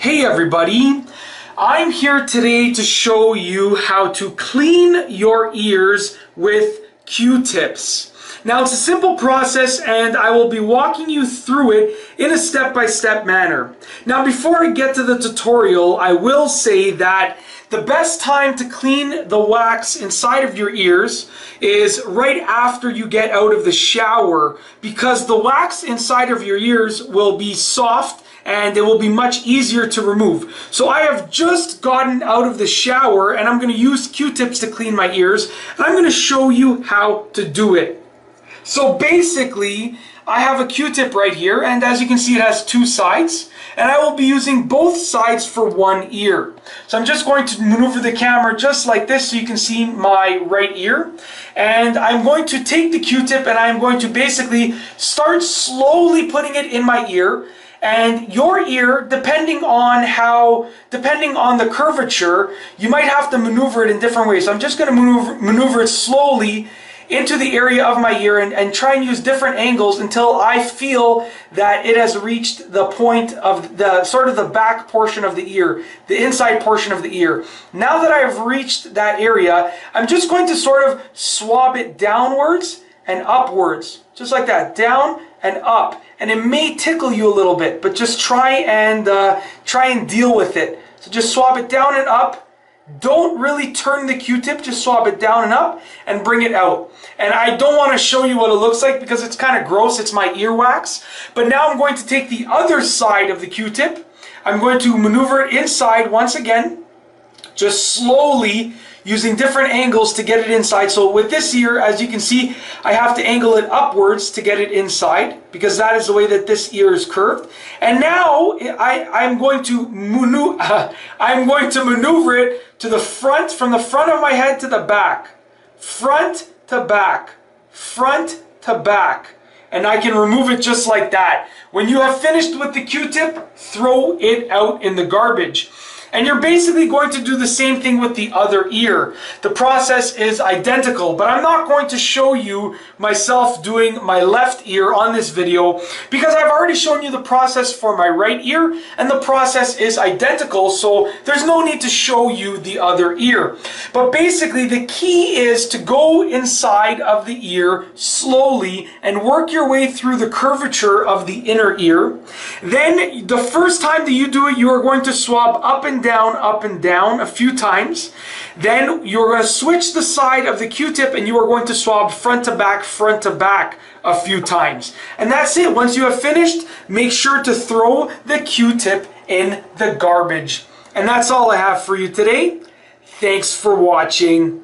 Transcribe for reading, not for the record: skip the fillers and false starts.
Hey everybody, I'm here today to show you how to clean your ears with Q-tips. Now it's a simple process and I will be walking you through it in a step-by-step manner. Now before I get to the tutorial, I will say that the best time to clean the wax inside of your ears is right after you get out of the shower, because the wax inside of your ears will be soft and it will be much easier to remove. So I have just gotten out of the shower and I'm going to use Q-tips to clean my ears, and I'm going to show you how to do it. So basically, I have a Q-tip right here, and as you can see it has two sides, and I will be using both sides for one ear. So I'm just going to maneuver the camera just like this so you can see my right ear, and I'm going to take the Q-tip and I'm going to basically start slowly putting it in my ear. And your ear, depending on the curvature, you might have to maneuver it in different ways. So I'm just going to maneuver it slowly into the area of my ear and try and use different angles until I feel that it has reached the point of the sort of the back portion of the ear, the inside portion of the ear. Now that I have reached that area, I'm just going to sort of swab it downwards and upwards, just like that, down and up. And it may tickle you a little bit, but just try and deal with it. So just swab it down and up. Don't really turn the Q-tip, just swab it down and up and bring it out. And I don't want to show you what it looks like because it's kind of gross, it's my earwax. But now I'm going to take the other side of the Q-tip. I'm going to maneuver it inside once again, just slowly, using different angles to get it inside. So with this ear, as you can see, I have to angle it upwards to get it inside, because that is the way that this ear is curved. And now I'm going to maneuver it to the front, from the front of my head to the back. Front to back. Front to back. And I can remove it just like that. When you have finished with the Q-tip, throw it out in the garbage. And you're basically going to do the same thing with the other ear. The process is identical, but I'm not going to show you myself doing my left ear on this video because I've already shown you the process for my right ear, and the process is identical, so there's no need to show you the other ear. But basically, the key is to go inside of the ear slowly and work your way through the curvature of the inner ear. Then, the first time that you do it, you are going to swab up and down a few times. Then you're going to switch the side of the Q-tip and you are going to swab front to back a few times. And that's it. Once you have finished, make sure to throw the Q-tip in the garbage. And that's all I have for you today. Thanks for watching.